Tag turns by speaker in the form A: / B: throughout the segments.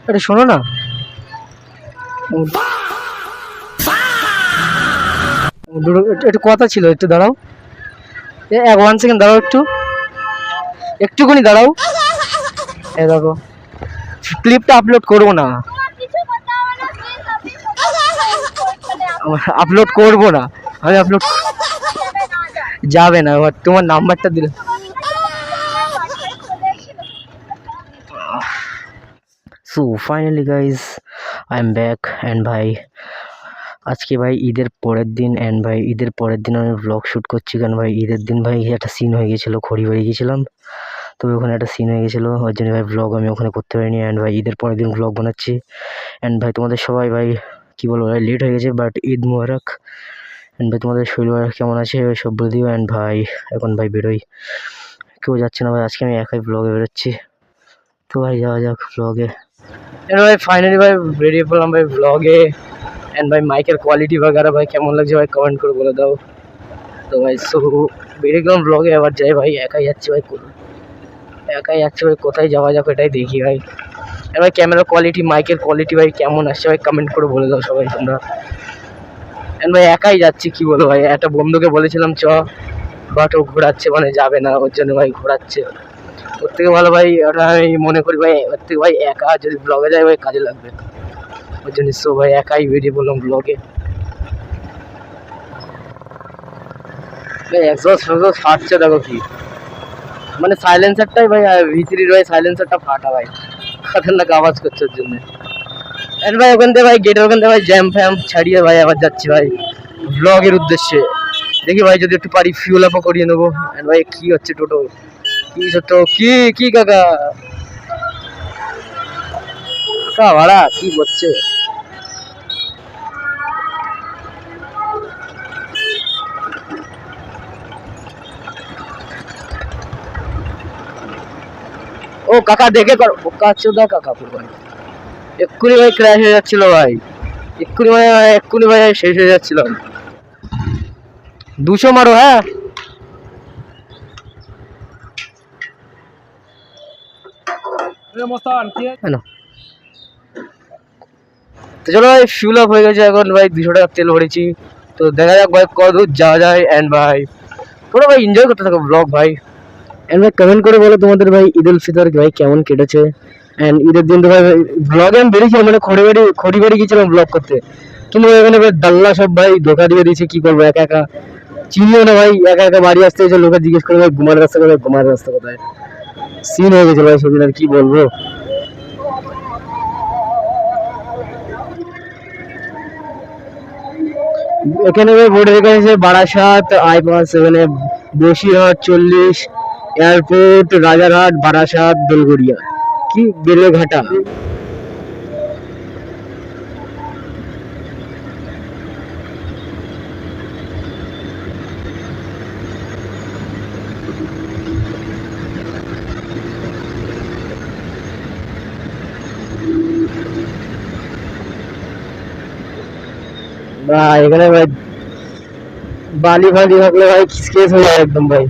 A: আরে শোনো না, একটু কথা ছিল, একটু দাঁড়াও। এক 1 সেকেন্ড দাঁড়াও, একটুখানি দাঁড়াও। দেখো, ক্লিপটা আপলোড করবো না, আপলোড করবো না, আমি আপলোড যাবে না। তোমার নাম্বারটা দিলে। So finally guys, I am back. And ভাই আজকে ভাই ঈদের পরের দিন, অ্যান্ড ভাই ঈদের পরের দিন আমি ব্লগ শ্যুট করছি। কারণ ভাই ঈদের দিন ভাই একটা সিন হয়ে গেছিলো, খড়িবাড়ি গিয়েছিলাম, তো ওখানে একটা সিন হয়ে গেছিলো, ওর জন্য ভাই ব্লগ আমি ওখানে করতে পারিনি। অ্যান্ড ভাই ঈদের পরের দিন ব্লগ বানাচ্ছি। অ্যান্ড ভাই তোমাদের সবাই ভাই কী বলবো ভাই, লেট হয়ে গেছে, বাট ঈদ মুবারক। অ্যান্ড ভাই তোমাদের শরীর কেমন আছে সব বলে দিও। অ্যান্ড ভাই এখন ভাই বেরোই, কেউ যাচ্ছে না ভাই, আজকে আমি একাই ব্লগে বেরোচ্ছি। তো ভাই যাওয়া যাক ব্লগে। এন্ড ভাই ফাইনালি ভাই বেরিয়ে পড়লাম ভাই ব্লগে। অ্যান্ড ভাই মাইকের কোয়ালিটি বাগারা ভাই কেমন লাগছে ভাই কমেন্ট করে বলে দাও। তো ভাই সো বেরিয়ে গেলাম ব্লগে, আবার যাই ভাই, একাই যাচ্ছি ভাই, কোথায় যাওয়া যাক এটাই দেখি ভাই। আর ভাই ক্যামেরার কোয়ালিটি, মাইকের কোয়ালিটি ভাই কেমন আসছে ভাই কমেন্ট করে বলে দাও সবাই তোমরা। অ্যান্ড ভাই একাই যাচ্ছি, কি বলবো ভাই, একটা বন্ধুকে বলেছিলাম চ, বাট ও ঘোরাচ্ছে, মানে যাবে না, ওর জন্য ভাই ঘোরাচ্ছে। ওর থেকে ভালো ভাই ওটা আমি মনে করি ভাই, ওর থেকে ভাই একা যদি ব্লগে যায় ভাই কাজে লাগবে, ওর জন্য সো ভাই একাই বেরিয়ে বললাম ব্লগে। ভাই এক্সস্ট ফাটছে দেখো কি, মানে সাইলেন্সারটাই ভাই ভিতরির ভাই সাইলেন্সারটা ফাটা ভাই, খতরনাক আওয়াজ করছে ওর জন্য। এন্ড ভাই ওখান থেকে ভাই গেটের ওখান থেকে ভাই জ্যাম ফ্যাম ছাড়িয়ে ভাই আবার যাচ্ছি ভাই ব্লগের উদ্দেশ্যে। দেখি ভাই যদি একটু পারি ফিউল আপও করিয়ে নেবো। এন্ড ভাই কি হচ্ছে টোটো, কি সত্য, কি কাকা কাকা ভাড়া কি করছে। ও কাকা দেখে কর, বোকা চোদা কাকা ভাই, এক্ষুনি ভাই ক্র্যাশ হয়ে যাচ্ছিল ভাই, এক্ষুনি ভাই শেষ হয়ে যাচ্ছিল। 200 মারো, হ্যাঁ তো চলো ভাই ফিউল আপ হয়ে গেছে, এখন ভাই 200 টাকার তেল ভরেছি। তো দেখা যাক ভাই কত দূর যাওয়া যায়। অ্যান্ড ভাই তোমরা ভাই এনজয় করতে থাকো ব্লগ ভাই। অ্যান্ড ভাই কমেন্ট করে বলো তোমাদের ভাই ঈদ উল ফিতর ভাই কেমন কেটেছে। অ্যান্ড ঈদের দিন তো ভাই ব্লগে আমি বেরিয়েছিলাম, মানে খড়িবাড়ি গিয়েছিলাম ব্লগ করতে, কিন্তু এখানে ভাই দাল্লা সব ভাই ধোকা দিয়ে দিয়েছে, কি করবো, একা একা চিনিও না ভাই, একা একা বাড়ি আসতে এসে লোকে জিজ্ঞেস করে ভাই ঘুমার রাস্তা কোথায়, সিন হয়ে গেছে ভাই সেদিন, আর কি বলবো। এখানে ভাই বোর্ডে লেখা আছে বারাসাত I-57, বসিরহাট 40, এয়ারপোর্ট রাজারহাট, বারাসাত, বেলগড়িয়া, কি বেলেঘাটা। ভাই এখানে ভাই বালি ফালি থাকলে ভাই কেস হয়ে যায় একদম ভাই।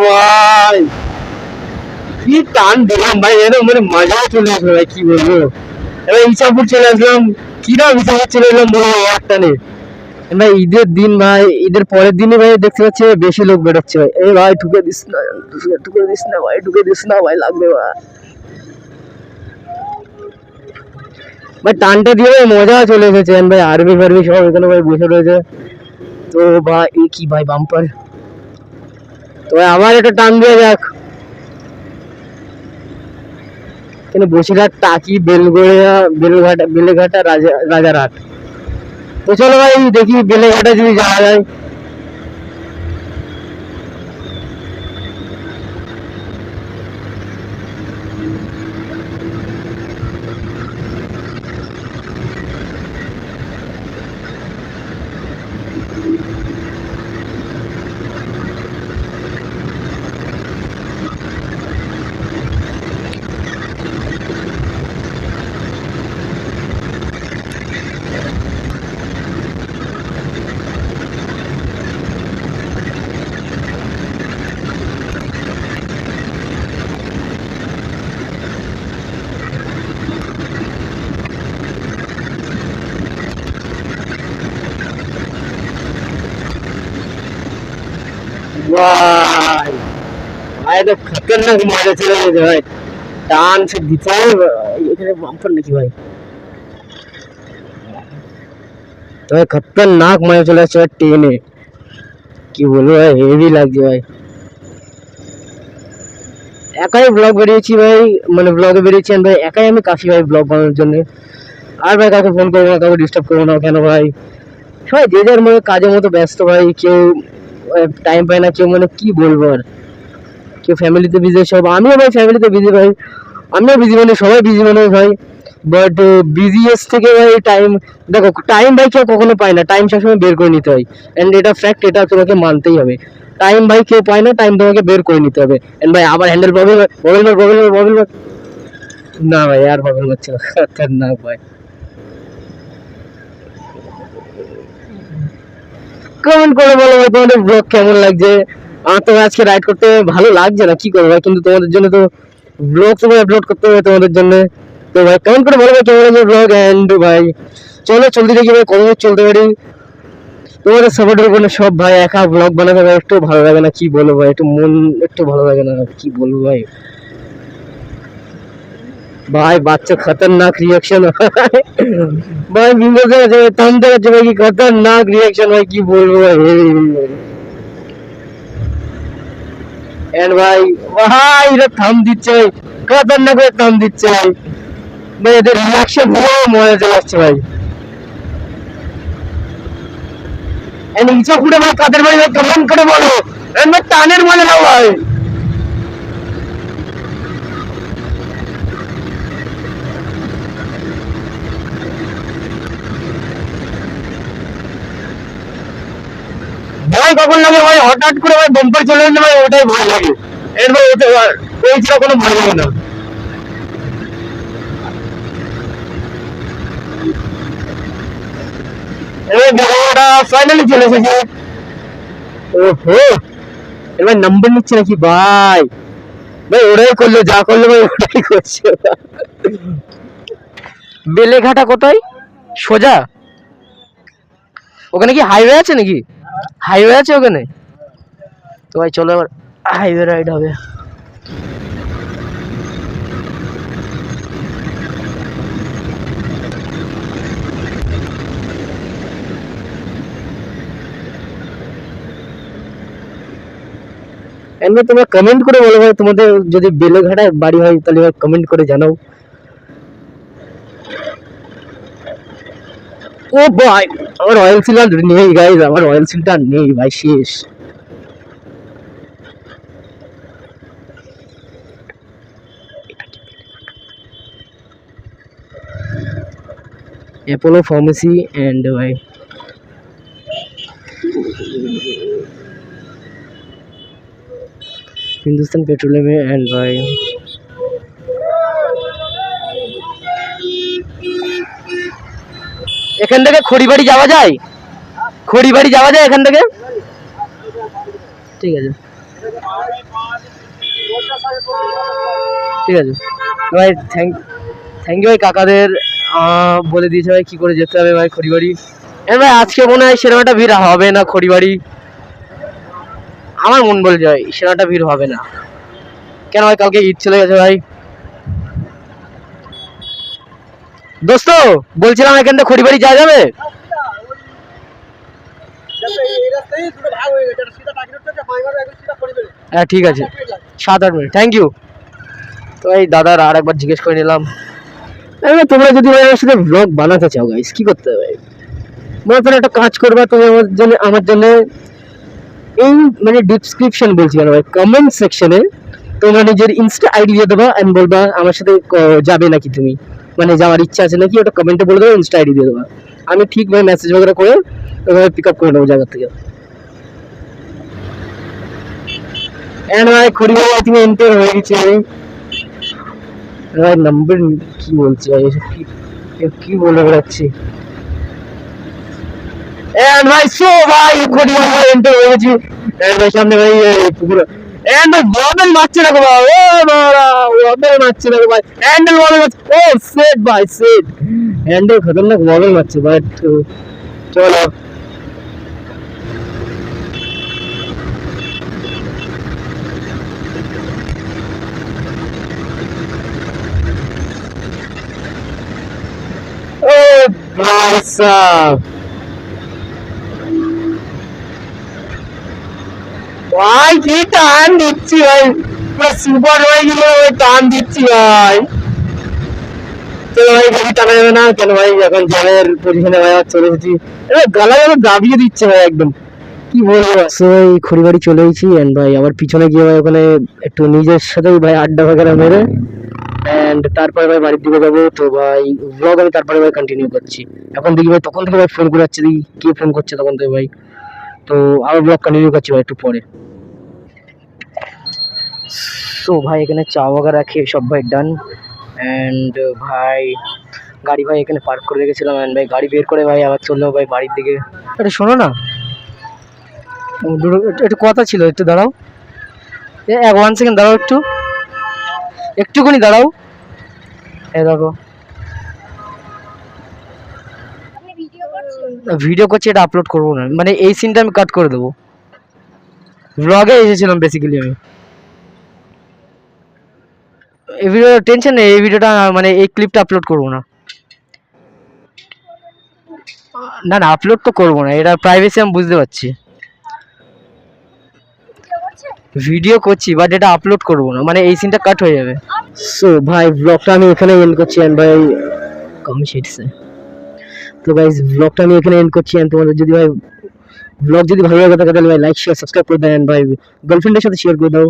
A: ভাই কি টান দিলাম ভাই, এরকম মানে মজা চলে আসবে ভাই, কি বলবো। এবার ইসাপুর চলে আসলাম, কিরম ইসাপুর চলে এলাম বলো একটা নেই ভাই। ঈদের দিন ভাই, ঈদের পরের দিনই ভাই দেখতে পাচ্ছি বেশি লোক বেরোচ্ছে ভাই। এই ভাই ঢুকে দিস না, ঢুকে দিস না ভাই, লাগবে ভাই টানটা দিয়ে ভাই মজা চলে এসেছে। ভাই আর্মি ফার্মি সব এখানে ভাই বসে রয়েছে। তো ভাই এই কি ভাই বাম্পার, তো ভাই আমার একটা টান দিয়ে যাক। বসিরহাট, টাকি, বেলঘাটা, রাজারহাট। তো চলো ভাই দেখি বেলেঘাটা যদি যাওয়া যায়। ভাই ভাই তো খতরনাক মজা ছিল ভাই, টান সে দিতে এখানে বাম্পার নাকি ভাই, তবে খতরনাক মজা চলে আসছে ভাই ট্রেনে, কি বলবো ভাই, হেভি লাগছে ভাই। একাই ব্লগ বেরিয়েছি ভাই, মানে ব্লগে বেরিয়েছি ভাই, একাই আমি কাশি ভাই ব্লগ বানানোর জন্য। আর ভাই কাউকে ফোন করবো না, কাউকে ডিস্টার্ব করবো না, কেন ভাই সবাই যে যার মনে কাজের মতো ব্যস্ত ভাই, কেউ টাইম পায় না, কেউ মানে কি বলবো আর, কেউ ফ্যামিলিতে বিজি, সব আমিও ভাই ফ্যামিলিতে বিজি ভাই, আমিও বিজি, মানে সবাই বিজি মানুষ ভাই। বাট বিজিএস থেকে ভাই টাইম, দেখো টাইম ভাই কেউ কখনো পায় না, টাইম সবসময় বের করে নিতে হয়, এন্ড এটা ফ্যাক্ট, এটা তোমাকে মানতেই হবে। টাইম ভাই কেউ পায় না, টাইম তোমাকে বের করে নিতে হবে। এন্ড ভাই আবার হ্যান্ডেল প্রবলেম, প্রবলেম না ভাই আর প্রবলেম হচ্ছে না, খতরনাক ভাই। কমেন্ট করে বলো ভাই তোমাদের ব্লগ কেমন লাগছে। আমার তো আজকে রাইড করতে ভালো লাগছে না, কি করবো ভাই, কিন্তু তোমাদের জন্য তো ব্লগ তো আপলোড করতে হবে তোমাদের জন্য। তো ভাই কমেন্ট করে বলো ভাই কেমন লাগছে ব্লগ। এন্ড ভাই চলো চলতে দেখি ভাই কত চলতে পারি, তোমাদের সাপোর্টের উপরে সব ভাই। একা ব্লগ বানাতে ভাই একটু ভালো লাগে না, কি বলবো ভাই, একটু মন একটু ভালো লাগে না, কি বলবো ভাই। ভাই বাচ্চা খতরনাক রিয়াকশন ভাই, বিমোশন আছে থামতে যাচ্ছে ভাই, কি খতরনাক রিয়াকশন ভাই, কি বলবো ভাই। এন্ড ভাই ভাই এরা থাম দিচ্ছে ভাই, খতরনাক ভাবে থাম দিচ্ছে ভাই, ভাই এদের রিয়াকশন পুরো মজা চলে আসছে ভাই। এন্ড ইচ্ছা করে ভাই কাদের ভাই কমেন্ট করে বলো, এন্ড ভাই টানের মজা নাও ভাই। ভয় কখন লাগে ভাই, হঠাৎ করে ভাই বাম্পার চলে এলে ভাই ওটাই ভয় লাগে। এর ভাই ওতে ওই ছাড়া কোনো ভয় লাগে না। এবার ওটা ফাইনালি চলে এসেছে। ওহো এবার নাম্বার নিচ্ছে নাকি ভাই, ভাই ওরাই করলো, যা করলো ভাই ওরাই করছে। বেলেঘাটা কোথায়, সোজা ওখানে কি হাইওয়ে আছে নাকি, হাইওয়ে আছে ওখানে? তো ভাই চলো এবার হাইওয়ে রাইড হবে। এমনি তোমরা কমেন্ট করে বলো ভাই, তোমাদের যদি বেলেঘাটায় বাড়ি হয় তাহলে ভাই কমেন্ট করে জানাও। ও ভাই আমার রয়্যাল সিল আর নেই গাইজ, আমার রয়্যাল সিলটা নেই ভাই, শেষ। অ্যাপোলো ফার্মেসি এন্ড ভাই হিন্দুস্তান পেট্রোলিয়ামে এন্ড ভাই এখান থেকে খড়িবাড়ি যাওয়া যায়, খড়িবাড়ি যাওয়া যায় এখান থেকে? ঠিক আছে ঠিক আছে ভাই, থ্যাংক ইউ ভাই, কাকাদের বলে দিয়েছে ভাই কি করে যেতে হবে ভাই খড়িবাড়ি। হ্যাঁ ভাই আজকে মনে হয় সেরকম একটা ভিড় হবে না খড়িবাড়ি, আমার মন বলছে ভাই সেরকম একটা ভিড় হবে না, কেন ভাই কালকে ঈদ চলে গেছে ভাই। দোস্ত বলছিলাম এখান থেকে খড়িবাড়ি যাওয়া যাবে? হ্যাঁ ঠিক আছে, 7-8 মিনিট, থ্যাংক ইউ। তো এই দাদার আর একবার জিজ্ঞেস করে নিলাম। তোমরা যদি ভাই আমার সাথে ব্লগ বানাতে চাও গাইস কি করতে হবে? মনে করো একটা কাজ করবা তুমি আমার জন্য এই মানে ডিসক্রিপশন বলছি কেন ভাই, কমেন্ট সেকশনে তোমরা নিজের ইনস্টা আইডি দিয়ে দেবা এন্ড বলবা আমার সাথে যাবে নাকি তুমি, মানে যাওয়ার ইচ্ছা আছে নাকি, ওটা কমেন্টে বলে দেবো, ইনস্টা আইডি দিয়ে দেবা। আমি ঠিক ভাই মেসেজ বগেরা করে ওইভাবে পিক আপ করে নেবো জায়গা থেকে। এন্ড ভাই খড়ি ভাই তুমি এন্টার হয়ে গেছে ভাই, নাম্বার কি বলছি ভাই, এসব কি বলে বেড়াচ্ছি। এন্ড ভাই সো ভাই খড়ি ভাই এন্টার হয়ে গেছি। এন্ড ভাই সামনে ভাই পুকুর, এন্ড ভাই ওয়াবেল মারছে না গো ভাই, ও বাবা ওয়াবেল মারছে না গো ভাই, হ্যান্ডেল ওয়াবেল মারছে, ও সেট ভাই সেট, হ্যান্ডেল খতরনাক ওয়াবেল মারছে ভাই। চলো ও ভাই সাহেব, ভাই কি টান দিচ্ছি ভাই, পুরো সুপার ভাই গুলো টান দিচ্ছি ভাই। চলো ভাই গাড়ি টানা যাবে না কেন ভাই, এখন জ্যামের পজিশনে ভাই আবার চলে এসেছি, গালা যেন দাবিয়ে দিচ্ছে ভাই একদম, কি বলবো। সো এই খড়িবাড়ি চলে এসেছি এন্ড ভাই আবার পিছনে গিয়ে ভাই ওখানে একটু নিজের সাথেই ভাই আড্ডা ফাঁকা মেরে এন্ড তারপরে ভাই বাড়ির দিকে যাবো। তো ভাই ব্লগ আমি তারপরে ভাই কন্টিনিউ করছি। এখন দেখি ভাই তখন থেকে ভাই ফোন করে যাচ্ছে, দেখি কে ফোন করছে তখন থেকে ভাই, তো আবার ব্লগ কন্টিনিউ করছি ভাই একটু পরে। সো ভাই এখানে চা বাগারা খেয়ে সব ভাই ডান অ্যান্ড ভাই গাড়ি ভাই এখানে পার্ক করে রেখেছিলাম অ্যান্ড ভাই গাড়ি বের করে ভাই আবার চললো ভাই বাড়ির দিকে। এটা শোনো না, একটু কথা ছিল, একটু দাঁড়াও, এক 1 সেকেন্ড দাঁড়াও, একটুখানি দাঁড়াও। দেখো ভিডিও করছি, এটা আপলোড করবো না, মানে এই সিনটা আমি কাট করে দেবো। ব্লগে এসেছিলাম বেসিক্যালি আমি, এই ভিডিও টেনশন নেই, এই ভিডিওটা মানে এই ক্লিপটা আপলোড করবো না, না না আপলোড তো করবো না, এটা প্রাইভেসি আমি বুঝতে পারছি, ভিডিও করছি বাট এটা আপলোড করবো না, মানে এই সিনটা কাট হয়ে যাবে। সো ভাই ব্লগটা আমি এখানে এন্ড করছি এন্ড ভাই কম শিটছে, তো গাইস ব্লগটা আমি এখানে এন্ড করছি এন্ড তোমাদের যদি ভাই ব্লগ যদি ভালো লাগে থাকে তাহলে ভাই লাইক শেয়ার সাবস্ক্রাইব করে দাও এন্ড ভাই গার্লফ্রেন্ডের সাথে শেয়ার করে দাও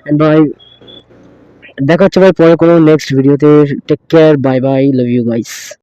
A: এন্ড ভাই দেখা হচ্ছে ভাই পরে কোনো নেক্সট ভিডিওতে। Take care, bye bye, love you guys.